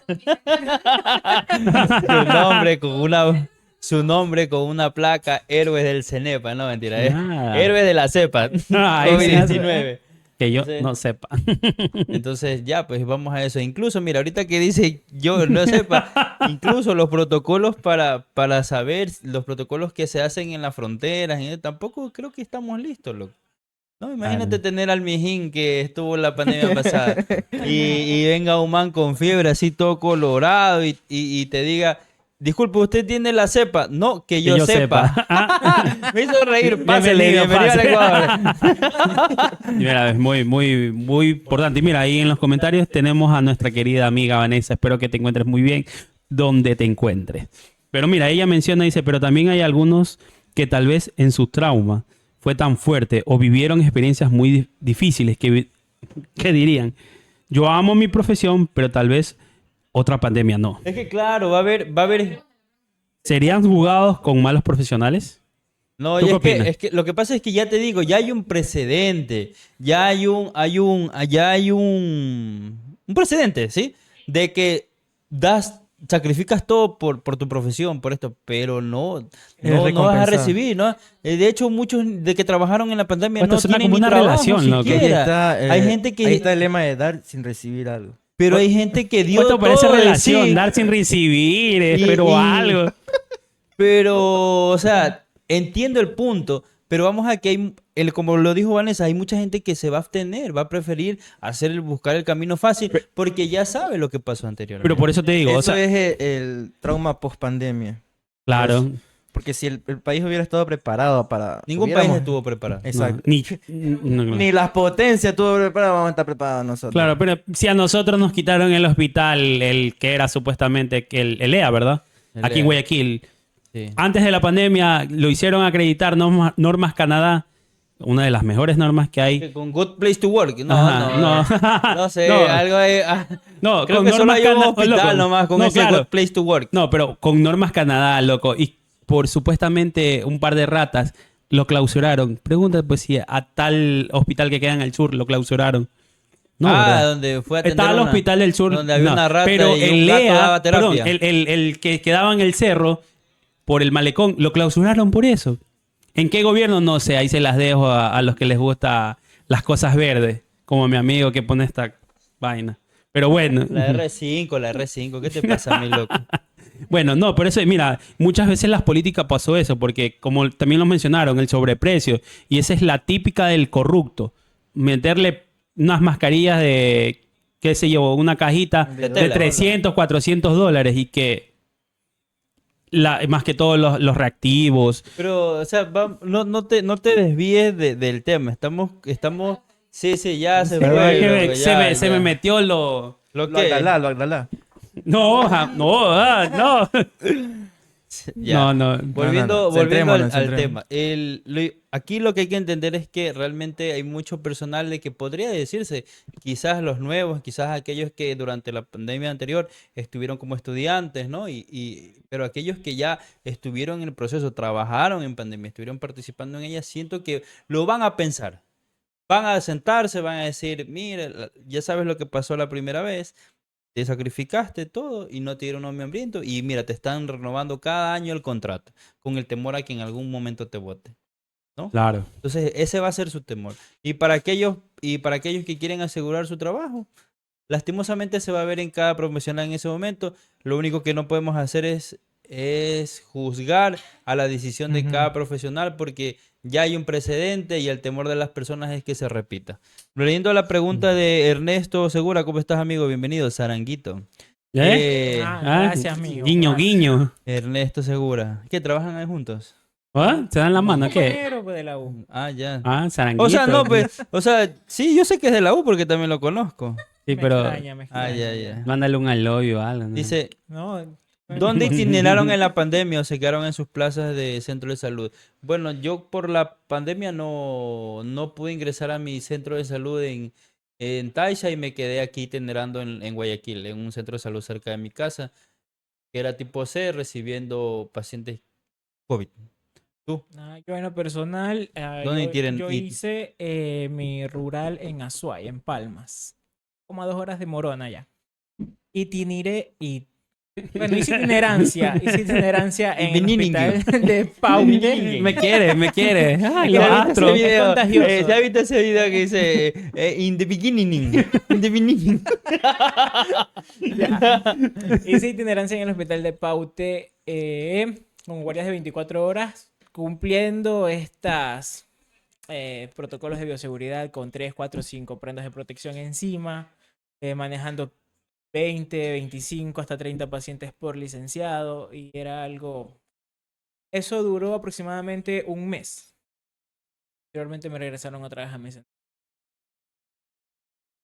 Su nombre con una, su nombre con una placa, héroes del CENEPA, no mentira, Nada. héroes de la cepa, Ay, sí, COVID-19. que yo Entonces- no sepa. Entonces ya, pues vamos a eso. Incluso, mira, ahorita que dice yo no sepa, incluso los protocolos para saber, los protocolos que se hacen en las fronteras, tampoco creo que estamos listos, loco. No, imagínate Claro. tener al mijín que estuvo en la pandemia pasada y venga un man con fiebre así todo colorado y te diga, disculpe, ¿usted tiene la cepa? No, que Que yo sepa. Ah, Me hizo reír, Bienvenido, pásale, bienvenido al pase. Ecuador. mira, es muy importante. Y mira, ahí en los comentarios tenemos a nuestra querida amiga Vanessa. Espero que te encuentres muy bien donde te encuentres. Pero mira, ella menciona, dice, pero también hay algunos que tal vez en su trauma fue tan fuerte o vivieron experiencias muy difíciles que dirían, yo amo mi profesión, pero tal vez otra pandemia no. Es que claro, va a haber. ¿Serían juzgados con malos profesionales? No, ¿Tú y qué es que, opinas? es que lo que pasa es que ya te digo, ya hay un precedente, ya hay un precedente, ¿sí? De que sacrificas todo por tu profesión, por esto, pero no Eres vas a recompensado. recibir, ¿no? De hecho, muchos de que trabajaron en la pandemia Esto no suena tienen como ni una trabajo relación, loco. siquiera. Ahí Hay gente ahí está que, el lema de dar sin recibir algo. pero hay gente que dio Esto parece todo de relación, sí. dar sin recibir, Y- pero y- algo. Pero, o sea, entiendo el punto, pero vamos a que como lo dijo Vanessa, hay mucha gente que se va a abstener, va a preferir buscar el camino fácil porque ya sabe lo que pasó anteriormente. Pero por eso te digo, o Eso sea, es el trauma post pandemia. claro. Porque si el país hubiera estado preparado para... Ningún país estuvo preparado. Exacto. No, no. Ni las potencias estuvo preparado, vamos a estar preparados nosotros. Claro, pero si a nosotros nos quitaron el hospital, el que era supuestamente el EA, ¿verdad? El Aquí en EA. Guayaquil. Sí. Antes de la pandemia lo hicieron acreditar Normas Canadá, una de las mejores normas que hay. Que con Good Place to Work. No, Ajá, no sé, No. algo hay. No, Creo con que solo normas hay un Canadá, hospital loco. nomás con No, ese claro. Good Place to Work. No, pero con Normas Canadá, loco. Y por supuestamente un par de ratas lo clausuraron. Pregúntate pues si a tal hospital que queda en el sur lo clausuraron. No, ¿verdad? donde fue a atender Estaba el una- hospital del sur. donde había no, una rata pero y el un gato EA, daba perdón, terapia. el que quedaba en el cerro por el malecón, lo clausuraron por eso. ¿En qué gobierno? No sé, ahí se las dejo a los que les gusta las cosas verdes, como mi amigo que pone esta vaina. Pero bueno. La R5, ¿qué te pasa, mi loco? Bueno, no, por eso, mira, muchas veces las políticas pasó eso, porque como también lo mencionaron, el sobreprecio, y esa es la típica del corrupto, meterle unas mascarillas de, qué sé yo, una cajita De de tela. 300, 400 dólares y que, más que todos los reactivos. Pero, o sea, no te desvíes del tema. Sí, ya se Pero fue. es que loco, se me ya. metió lo... ¿Lo Lo qué? Agdalá. No, no. Ya. No. Volviendo Centrémonos, al centrémonos. tema. Aquí lo que hay que entender es que realmente hay mucho personal de que podría decirse, quizás los nuevos, quizás aquellos que durante la pandemia anterior estuvieron como estudiantes, ¿no? Pero aquellos que ya estuvieron en el proceso, trabajaron en pandemia, estuvieron participando en ella, siento que lo van a pensar. Van a sentarse, van a decir, mire, ya sabes lo que pasó la primera vez, te sacrificaste todo y no te dieron un nombramiento y mira, te están renovando cada año el contrato con el temor a que en algún momento te vote, ¿no? Claro. Entonces, ese va a ser su temor. Y para aquellos que quieren asegurar su trabajo, lastimosamente se va a ver en cada profesional en ese momento. Lo único que no podemos hacer es juzgar a la decisión de Ujú. cada profesional porque ya hay un precedente y el temor de las personas es que se repita. Leyendo la pregunta de Ernesto Segura, ¿cómo estás, amigo? Bienvenido, Saranguito. ¿Eh? Gracias, amigo. Guiño, Gracias. guiño. Ernesto Segura. ¿Qué, trabajan ahí juntos? ¿Ah? ¿Se dan la mano? ¿Qué? Compañero, pues, de la U. Ah, ya. Ah, Saranguito. O sea, no, pues, sí, yo sé que es de la U porque también lo conozco. Sí, Me pero extraña, me Ah, extraña. ya. mándale un I love you o algo, ¿no? Dice, No, ¿dónde itineraron en la pandemia o se quedaron en sus plazas de centro de salud? Bueno, yo por la pandemia no pude ingresar a mi centro de salud en Taisha y me quedé aquí itinerando en Guayaquil, en un centro de salud cerca de mi casa, que era tipo C, recibiendo pacientes COVID. Yo en lo personal, ¿Dónde yo, tienen- yo y- hice mi rural en Azuay, en Palmas. Como a 2 horas de Morona ya. Bueno, hice itinerancia en el hospital de Paute. Me quiere. Ay, ¿Ya los viste astros. ese video? contagioso. ¿Ya viste ese video que dice in the beginning? In the beginning. Hice itinerancia en el hospital de Paute con guardias de 24 horas, cumpliendo estas protocolos de bioseguridad con 3, 4, 5 prendas de protección encima, manejando 20, 25 hasta 30 pacientes por licenciado y era algo... Eso duró aproximadamente un mes. Posteriormente me regresaron otra vez a mi centro.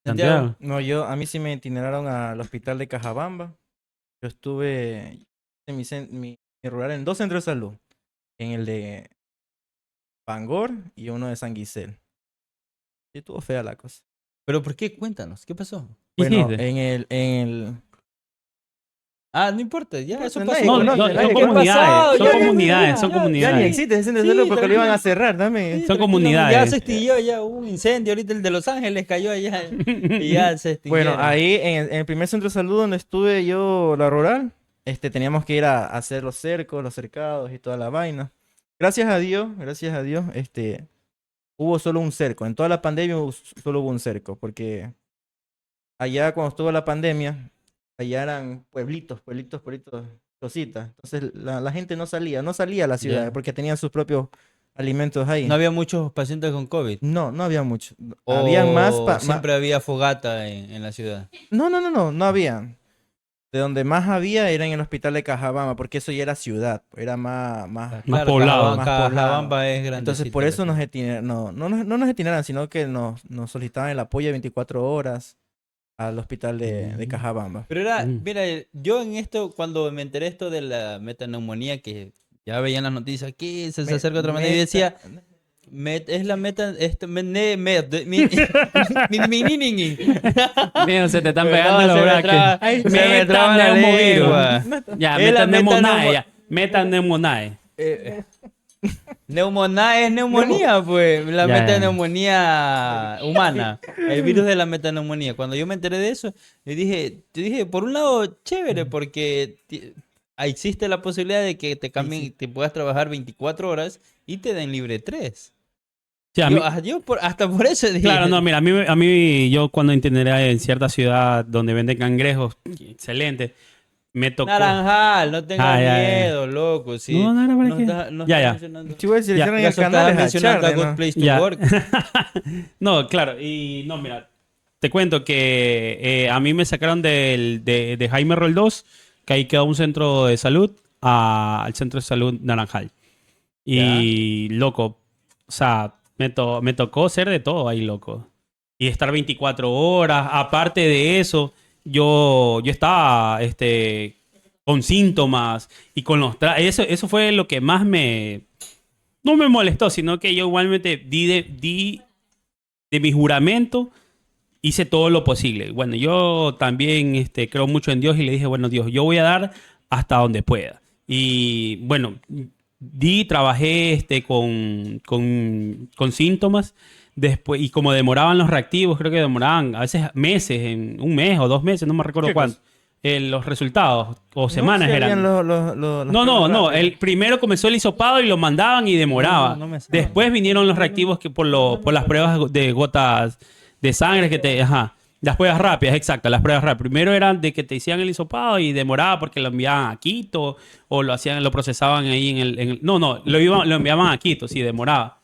Santiago. No, a mí sí me itineraron al hospital de Cajabamba. Yo estuve en mi rural en 2 centros de salud. En el de Bangor y uno de San Guisel. Sí, estuvo fea la cosa. ¿Pero por qué? Cuéntanos, ¿qué pasó? Bueno, Hiciste. en el... Ah, no importa, ya, eso No, pasó. No, no, son ¿qué comunidades. Son Ya, comunidades. Son ya, Ya ni comunidades. existe ese centro de Sí, salud porque lo iban a también. cerrar también. Son Ya comunidades. se extinguió, ya hubo un incendio ahorita, el de Los Ángeles cayó allá y ya se extinguieron. Bueno, ahí en el primer centro de salud donde estuve yo, la rural, teníamos que ir a hacer los cercos, los cercados y toda la vaina. Gracias a Dios, hubo solo un cerco. En toda la pandemia solo hubo un cerco, porque allá cuando estuvo la pandemia, allá eran pueblitos, cositas. Entonces la gente no salía a la ciudad Ya. porque tenían sus propios alimentos ahí. No había muchos pacientes con COVID. No había mucho. O Habían más... siempre había fogata en la ciudad. No había. De donde más había era en el hospital de Cajabamba, porque eso ya era ciudad, era más... Más poblado. Más poblado. Cajabamba es grande. Entonces por eso nos no nos etinaran, sino que nos solicitaban el apoyo de 24 horas al hospital de Cajabamba. Pero era, Mm. mira, yo en esto, cuando me enteré esto de la metaneumonía, que ya veía en las noticias, aquí se acerca otra manera, y decía, es la meta, Mío, se te están Perdón, pegando se los me braques. traba- se me traba la lengua. Ya, Es la metaneumonae. Ya. Metaneumonae. Neumonía es neumonía, pues, la Ya, ya. metaneumonía humana, el virus de la metaneumonía. Cuando yo me enteré de eso, yo dije, por un lado, chévere, porque existe la posibilidad de que te cambien, te puedas trabajar 24 horas y te den libre 3. Sí, a mí- Hasta por eso dije, Claro, no, mira, a mí yo cuando intenté en cierta ciudad donde venden cangrejos, excelente, me tocó... Naranjal, no tengas ya. miedo, loco. Si No, ¿para no qué? está- no Ya, está ya. mencionando- Sí, voy a decir, Ya. hicieron en Ya el estaba canal de mencionando a Charlie, Good ¿no? Place to Ya. Work. No, claro, y no, mira, te cuento que a mí me sacaron de Jaime Roldós, que ahí queda un centro de salud, al centro de salud Naranjal. Y, loco, o sea, me tocó ser de todo ahí, loco. Y estar 24 horas, aparte de eso, yo estaba con síntomas y con los eso fue lo que más no me molestó, sino que yo igualmente di de mi juramento, hice todo lo posible. Bueno, yo también creo mucho en Dios y le dije, bueno, Dios, yo voy a dar hasta donde pueda. Y bueno, trabajé con síntomas. Después, y como demoraban los reactivos, creo que demoraban a veces meses, en un mes o 2 meses, no me recuerdo ¿Qué cuánto. Los resultados, o semanas sí eran. habían las No, pruebas no. rápidas. El primero comenzó el hisopado y lo mandaban y demoraba. No me suena. Después vinieron los reactivos que por las pruebas de gotas de sangre las pruebas rápidas, exacto, las pruebas rápidas. Primero eran de que te hacían el hisopado y demoraba porque lo enviaban a Quito o lo procesaban ahí en el. No, lo enviaban a Quito, sí, demoraba.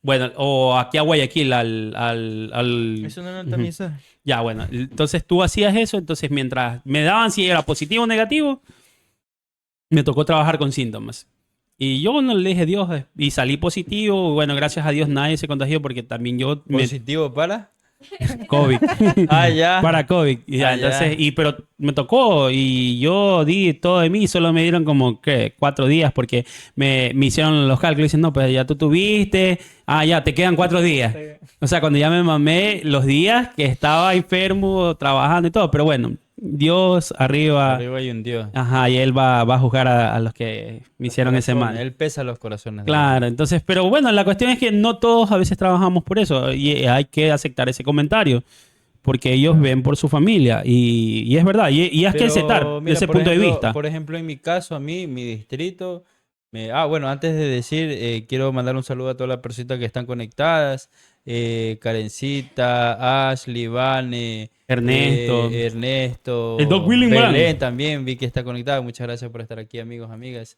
Bueno, o aquí a Guayaquil Eso no era el Ujú. tamizaje. Ya, bueno, entonces tú hacías eso, entonces mientras me daban si era positivo o negativo, me tocó trabajar con síntomas. Y yo no le dije Dios, y salí positivo, bueno, gracias a Dios nadie se contagió porque también yo me ¿Positivo para? COVID, Ah, ya. para COVID, y ya, Ah, ya. entonces, pero me tocó y yo di todo de mí, solo me dieron como, ¿qué? 4 días porque me hicieron los cálculos y dicen, no, pues ya tú tuviste, ya, te quedan 4 días. O sea, cuando ya me mamé los días que estaba enfermo, trabajando y todo, pero bueno, Dios arriba. Arriba hay un Dios. Ajá, y él va a juzgar a los que me hicieron ese mal. Él pesa los corazones. Claro, entonces, pero bueno, la cuestión es que no todos a veces trabajamos por eso y hay que aceptar ese comentario porque ellos ven por su familia y es verdad, y hay que aceptar Pero, desde ese por punto de ejemplo, vista. Por ejemplo, en mi caso, a mí, mi distrito... bueno, antes de decir, quiero mandar un saludo a todas las personas que están conectadas. Karencita, Ashley, Vane, Ernesto, Ernesto, el Doc Willy Morán. Belén también vi que está conectada. Muchas gracias por estar aquí, amigos, amigas.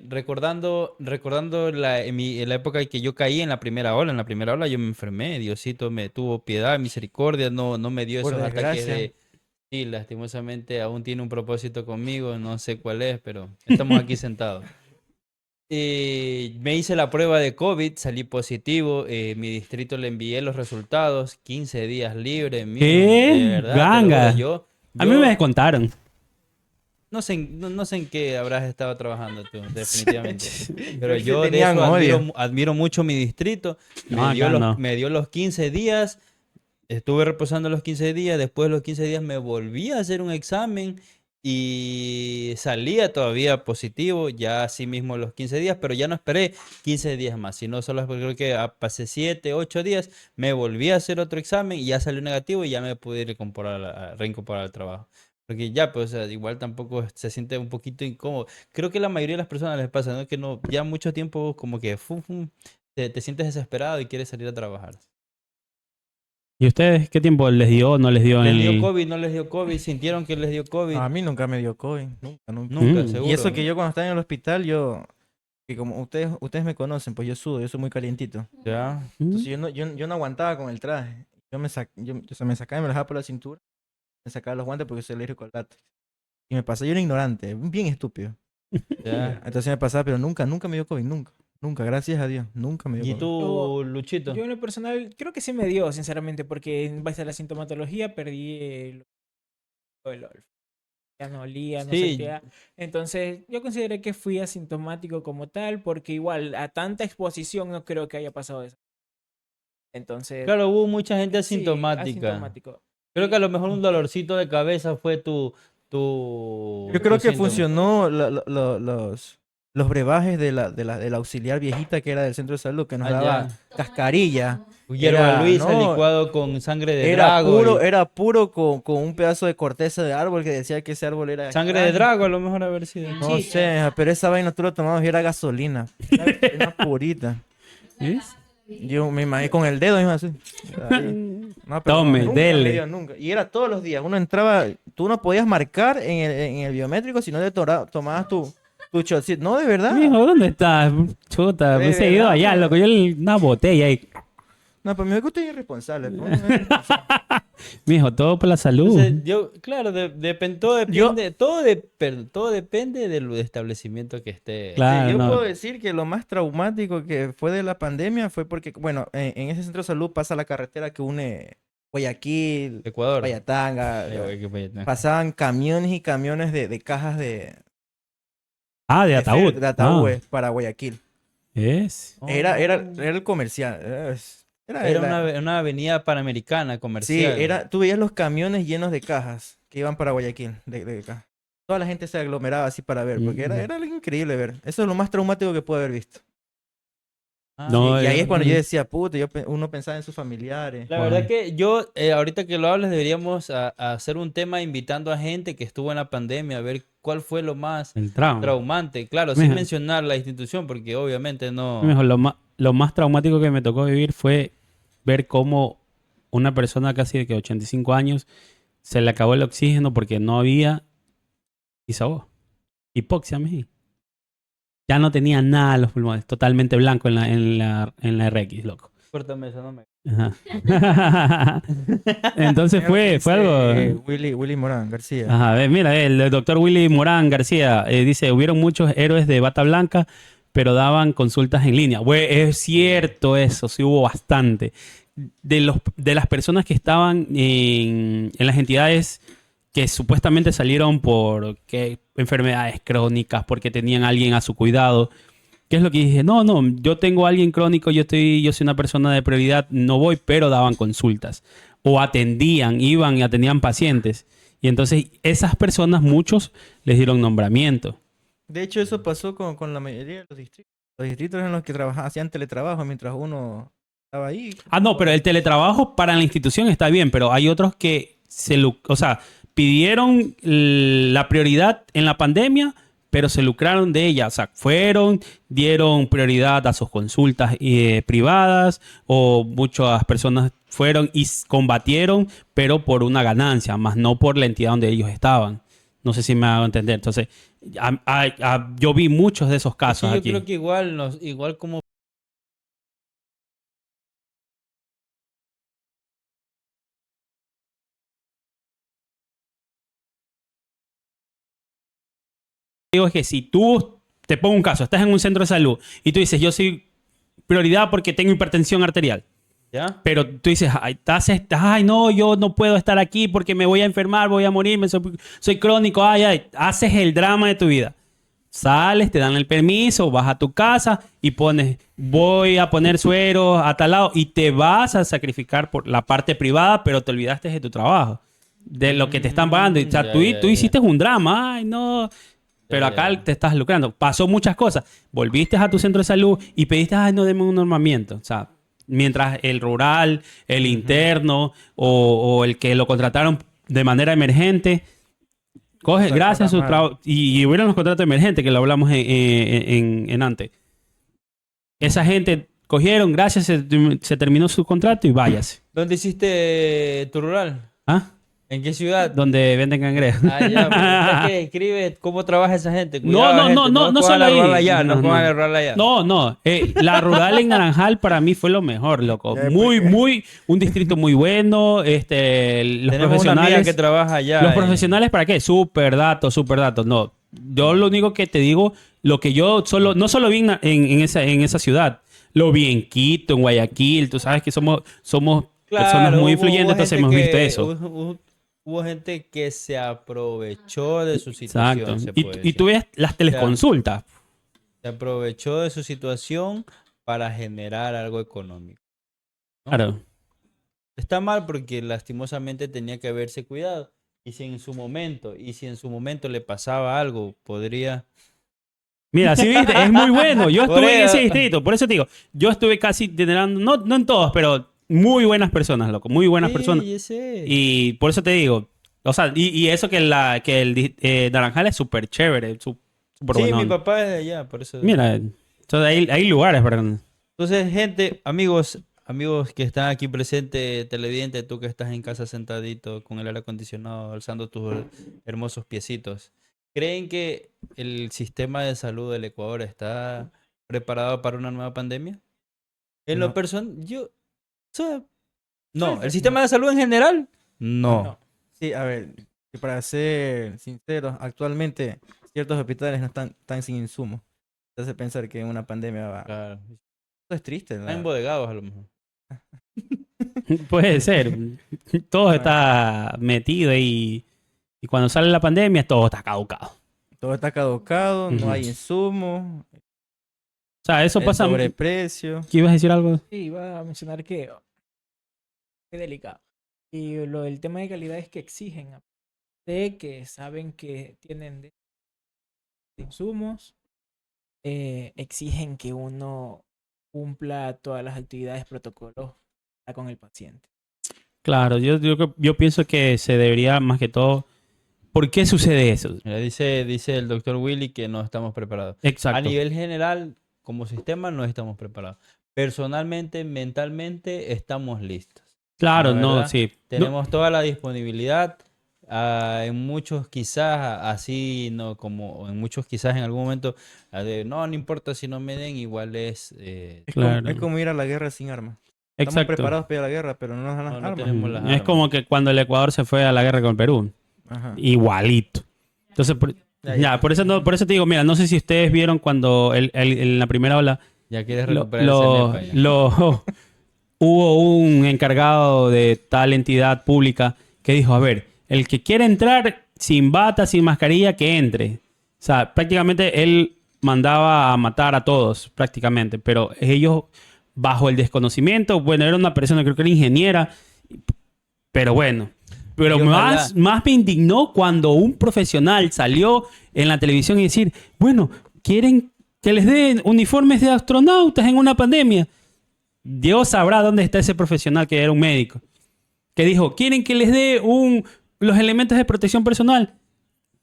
Recordando en la época en que yo caí en la primera ola yo me enfermé, Diosito me tuvo piedad, misericordia, no me dio Por esos ataques desgracia. de... Sí, lastimosamente aún tiene un propósito conmigo, no sé cuál es, pero estamos aquí sentados. Me hice la prueba de COVID, salí positivo, mi distrito le envié los resultados, 15 días libre, mijo, ¿Qué? de verdad, te lo Ganga. juro, A mí me contaron. no sé, no sé en qué habrás estado trabajando tú, definitivamente. Pero Es que yo de tenían eso odio. admiro mucho mi distrito. No, acá no. Me dio los 15 días, estuve reposando los 15 días, después de los 15 días me volví a hacer un examen y salía todavía positivo, ya así mismo los 15 días, pero ya no esperé 15 días más, sino solo creo que pasé 7, 8 días, me volví a hacer otro examen y ya salió negativo y ya me pude reincorporar al trabajo. Porque ya, pues, o sea, igual tampoco se siente un poquito incómodo. Creo que la mayoría de las personas les pasa, ¿no? Que no, ya mucho tiempo como que te sientes desesperado y quieres salir a trabajar. ¿Y ustedes qué tiempo les dio o no les dio? ¿Les dio COVID? ¿No les dio COVID? ¿Sintieron que les dio COVID? A mí nunca me dio COVID, nunca. Nunca, Mm. seguro. Y eso que yo cuando estaba en el hospital, que como ustedes me conocen, pues yo sudo, yo soy muy calientito. Ya. Entonces yo no aguantaba con el traje. O sea, me sacaba y me lo dejaba por la cintura, me sacaba los guantes porque soy alérgico al látex. Y me pasaba, yo era ignorante, bien estúpido. Ya. Entonces me pasaba, pero nunca me dio COVID, nunca, gracias a Dios, nunca me dio ¿Y COVID. tú, Luchito? Yo en lo personal creo que sí me dio, sinceramente, porque en base a la sintomatología perdí el olfato. Ya no olía, no Sí. sentía. Entonces yo consideré que fui asintomático como tal, porque igual a tanta exposición no creo que haya pasado eso. Entonces, Claro, hubo mucha gente sí, asintomática. asintomático. Creo que a lo mejor un dolorcito de cabeza fue tu Yo creo que síntoma. funcionó los brebajes del auxiliar viejita que era del centro de salud, que nos Ah, daba ya. cascarilla. Hierba Era- Luisa no, licuado con sangre de Era drago. puro, y- era puro con un pedazo de corteza de árbol que decía que ese árbol era Sangre de extraño. drago a lo mejor haber sido. No sé, pero esa vaina tú lo tomabas y era gasolina. Era purita. ¿Ves? Yo me imaginé con el dedo, así. Ahí. No, pero Tome, nunca me dele. dio, nunca. Y era todos los días. Uno entraba, tú no podías marcar en el biométrico si no te tomabas tu shotcito. No, de verdad. Mijo, ¿dónde estás? Chuta, De me he seguido verdad, allá, mijo. loco. Yo una botella ahí. No, pero me gusta irresponsable. ¿No? Mijo, todo por la salud. Entonces, claro, todo depende del establecimiento que esté. Claro, Yo no. puedo decir que lo más traumático que fue de la pandemia fue porque, bueno, en ese centro de salud pasa la carretera que une Guayaquil, Ecuador. Payatanga. Qué payatanga. Pasaban camiones y camiones de cajas de De ataúd. de ataúdes para Guayaquil. Es. Era el comercial. Era una avenida panamericana Sí, comercial. tú veías los camiones llenos de cajas que iban para Guayaquil. De cajas. Toda la gente se aglomeraba así para ver, porque era algo increíble ver. Eso es lo más traumático que pude haber visto. Ah, No, Y ahí es cuando yo mm. decía, puta, uno pensaba en sus familiares. La verdad que yo, ahorita que lo hablas, deberíamos a hacer un tema invitando a gente que estuvo en la pandemia a ver cuál fue lo más El trauma. traumante. Claro, sin Mija. mencionar la institución, porque obviamente no. Mijo, lo más traumático que me tocó vivir fue ver cómo una persona casi de que 85 años se le acabó el oxígeno porque no había y se ahogó. Hipoxia, mijo. Ya no tenía nada en los pulmones, totalmente blanco en la RX, loco. Córtame eso, no me. Ajá. Entonces fue algo. Willy Morán García. Ajá, mira, el doctor Willy Morán García dice, hubieron muchos héroes de bata blanca, pero daban consultas en línea. Es cierto eso, sí hubo bastante. De las personas que estaban en las entidades que supuestamente salieron por enfermedades crónicas, porque tenían a alguien a su cuidado. ¿Qué es lo que dije? No, yo tengo a alguien crónico, yo soy una persona de prioridad, no voy, pero daban consultas. O iban y atendían pacientes. Y entonces esas personas, muchos les dieron nombramiento. De hecho, eso pasó con la mayoría de los distritos. Los distritos en los que hacían teletrabajo mientras uno estaba ahí. Ah, no, pero el teletrabajo para la institución está bien, pero hay otros que o sea, pidieron la prioridad en la pandemia, pero se lucraron de ella. O sea, dieron prioridad a sus consultas privadas, o muchas personas fueron y combatieron, pero por una ganancia, más no por la entidad donde ellos estaban. No sé si me hago entender. Entonces, yo vi muchos de esos casos Yo aquí. creo que igual como Digo es que si tú, te pongo un caso, estás en un centro de salud y tú dices, yo soy prioridad porque tengo hipertensión arterial. ¿ya? Pero tú dices, ay, no, yo no puedo estar aquí porque me voy a enfermar, voy a morirme, soy crónico, haces el drama de tu vida. Sales, te dan el permiso, vas a tu casa y pones, voy a poner sueros a tal lado y te vas a sacrificar por la parte privada, pero te olvidaste de tu trabajo, de lo que te están pagando. O sea, Ya, tú ya, hiciste un drama, ay, no. Pero acá ya. te estás lucrando. Pasó muchas cosas. Volviste a tu centro de salud y pediste, ay, no, deme un normamiento. O sea, mientras el rural, el interno o el que lo contrataron de manera emergente, coge, Está gracias a su programado. trabajo. Y hubieron los contratos emergentes que lo hablamos en antes. Esa gente cogieron, gracias, se terminó su contrato y váyase. ¿Dónde hiciste tu rural? ¿Ah? ¿En qué ciudad? Donde venden cangrejos. Ah, ya, porque usted que escribe cómo trabaja esa gente. No, Cuidado, no, gente, no, no, no cojan solo la rural ahí. allá, no No, cojan no. la rural allá. No. La rural en Naranjal para mí fue lo mejor, loco. Ya, Un distrito muy bueno. Los Tenemos una amiga profesionales. que trabaja allá. ¿Los profesionales para qué? Súper datos. No. Yo lo único que te digo, lo que yo no solo vi en esa ciudad, lo vi en Quito, en Guayaquil. Tú sabes que somos personas muy influyentes, entonces gente hemos visto eso. Hubo gente que se aprovechó de su situación, Exacto. se Y, puede y decir. tú ves las teleconsultas. Se aprovechó de su situación para generar algo económico. ¿no? Claro. Está mal porque lastimosamente tenía que haberse cuidado. Y si en su momento le pasaba algo, podría... Mira, sí, viste, es muy bueno. Yo estuve en Corea. ese distrito, por eso te digo, yo estuve casi generando, no en todos, pero muy buenas personas, loco, muy buenas personas. Sí, ese. Y por eso te digo, o sea, y eso que el Naranjal es súper chévere, súper Sí, bueno. mi papá es de allá, por eso. Mira, entonces hay lugares, perdón. Entonces, gente, amigos que están aquí presentes, televidente, tú que estás en casa sentadito con el aire acondicionado, alzando tus hermosos piecitos, ¿creen que el sistema de salud del Ecuador está preparado para una nueva pandemia? En lo No. personal, o sea, no, el sistema de salud en general, no. Sí, a ver, y para ser sinceros, actualmente ciertos hospitales no están sin insumos. Te hace pensar que una pandemia va... Claro. Eso es triste, Están ¿no? embodegados a lo mejor. Puede ser. Todo está metido y cuando sale la pandemia todo está caducado. Todo está caducado, Ujú. no hay insumos, O sea, eso el pasa. sobreprecio. ¿Qué ibas a decir algo? Sí, iba a mencionar que qué delicado. Y el tema de calidad es que exigen, de que saben que tienen de insumos, exigen que uno cumpla todas las actividades, protocolos con el paciente. Claro, yo pienso que se debería más que todo. ¿Por qué sucede eso? Mira, dice el doctor Willy que no estamos preparados. Exacto. A nivel general, como sistema, no estamos preparados. Personalmente, mentalmente, estamos listos. Claro, ¿La no, verdad? sí. Tenemos toda la disponibilidad. En muchos quizás así, no como en muchos quizás en algún momento, no importa si no me den, igual es... Es, Claro. como, es como ir a la guerra sin armas. Estamos Exacto. preparados para ir a la guerra, pero no nos dan las No, no armas. tenemos las Es armas. como que cuando el Ecuador se fue a la guerra con Perú. Ajá. Igualito. Entonces, por eso te digo, mira, no sé si ustedes vieron cuando en la primera ola Ya quieres lo- recuperar lo- el CNEPA, ya. hubo un encargado de tal entidad pública que dijo, a ver, el que quiera entrar sin bata, sin mascarilla, que entre. O sea, prácticamente él mandaba a matar a todos, prácticamente, pero ellos, bajo el desconocimiento, bueno, era una persona, creo que era ingeniera, pero bueno. Pero Y ojalá- más me indignó cuando un profesional salió en la televisión y decir, bueno, quieren que les den uniformes de astronautas en una pandemia. Dios sabrá dónde está ese profesional que era un médico. Que dijo, quieren que les dé los elementos de protección personal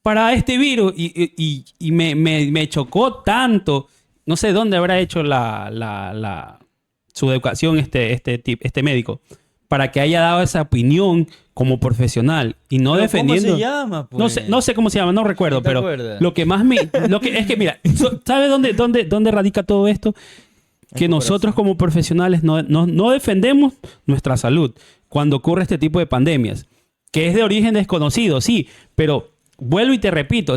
para este virus. Y me chocó tanto. No sé dónde habrá hecho su educación este médico. Para que haya dado esa opinión como profesional. Y no Pero defendiendo. ¿cómo se llama, pues? No sé cómo se llama, no recuerdo. ¿No te Pero acuerdas? lo que más es que, mira, ¿sabes dónde radica todo esto? Que tu nosotros corazón. como profesionales no defendemos nuestra salud cuando ocurre este tipo de pandemias, que es de origen desconocido, sí, pero vuelvo y te repito,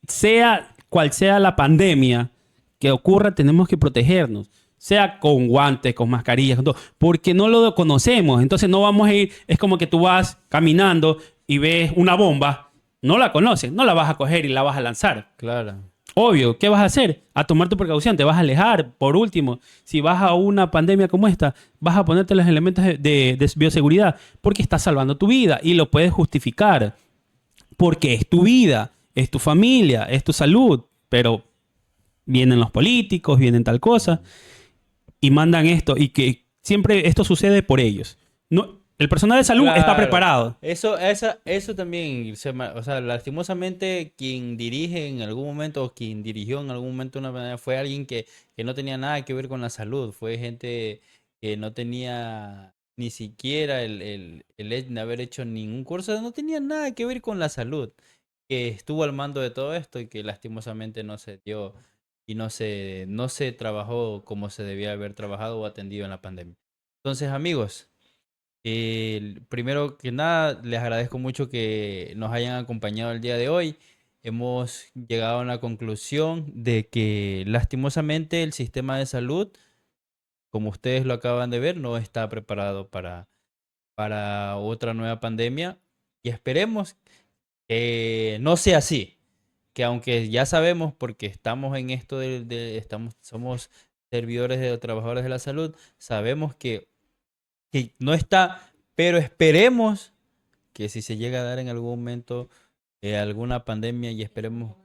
sea cual sea la pandemia que ocurra, tenemos que protegernos, sea con guantes, con mascarillas, con todo, porque no lo conocemos, entonces no vamos a ir, es como que tú vas caminando y ves una bomba, no la conoces, no la vas a coger y la vas a lanzar. Claro. Obvio, ¿qué vas a hacer? A tomar tu precaución, te vas a alejar. Por último, si vas a una pandemia como esta, vas a ponerte los elementos de bioseguridad porque estás salvando tu vida y lo puedes justificar. Porque es tu vida, es tu familia, es tu salud. Pero vienen los políticos, vienen tal cosa y mandan esto y que siempre esto sucede por ellos. No, el personal de salud está Claro. preparado. Eso también, o sea, lastimosamente quien dirige en algún momento o quien dirigió en algún momento una pandemia fue alguien que no tenía nada que ver con la salud, fue gente que no tenía ni siquiera el hecho de haber hecho ningún curso, no tenía nada que ver con la salud, que estuvo al mando de todo esto y que lastimosamente no se dio y no se trabajó como se debía haber trabajado o atendido en la pandemia. Entonces, amigos. Primero que nada, les agradezco mucho que nos hayan acompañado el día de hoy. Hemos llegado a una conclusión de que lastimosamente el sistema de salud, como ustedes lo acaban de ver, no está preparado para otra nueva pandemia y esperemos que no sea así, que aunque ya sabemos porque estamos en esto somos servidores de trabajadores de la salud, sabemos que no está, pero esperemos que si se llega a dar en algún momento alguna pandemia y esperemos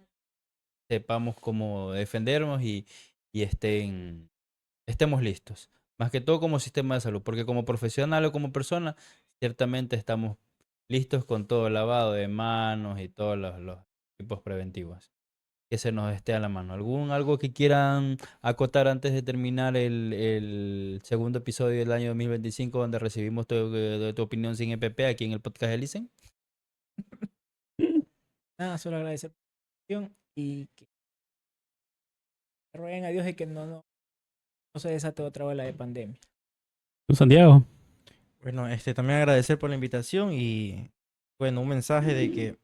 sepamos cómo defendernos y estemos listos. Más que todo como sistema de salud, porque como profesional o como persona, ciertamente estamos listos con todo el lavado de manos y todos los tipos preventivos que se nos esté a la mano. Algo que quieran acotar antes de terminar el segundo episodio del año 2025 donde recibimos tu opinión sin EPP aquí en el podcast Elicen? Nada, solo agradecer por la atención y que rueguen a Dios de que no se desate otra ola de pandemia. ¿Tú, Santiago? Bueno, también agradecer por la invitación y, bueno, un mensaje de que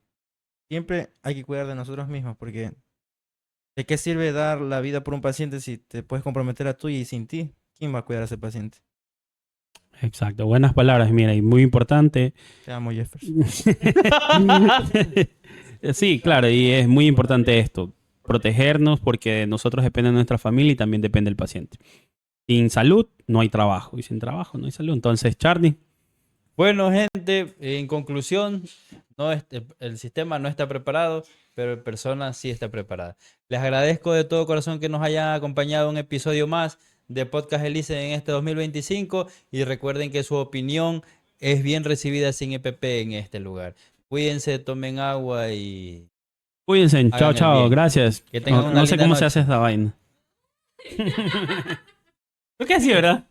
siempre hay que cuidar de nosotros mismos porque ¿de qué sirve dar la vida por un paciente si te puedes comprometer a tú y sin ti? ¿Quién va a cuidar a ese paciente? Exacto, buenas palabras, mira, y muy importante. Te amo, Jefferson. Sí, claro, y es muy importante esto, protegernos porque de nosotros depende nuestra familia y también depende el paciente. Sin salud no hay trabajo y sin trabajo no hay salud. Entonces, Charlie, Bueno, gente, en conclusión, el sistema no está preparado, pero la persona sí está preparada. Les agradezco de todo corazón que nos hayan acompañado un episodio más de Podcast Elise en este 2025 y recuerden que su opinión es bien recibida sin EPP en este lugar. Cuídense, tomen agua y cuídense, hagan chao, el chao, bien. gracias. Que tengan No, una no sé linda cómo se noche. hace esta vaina. ¿Tú qué así, verdad?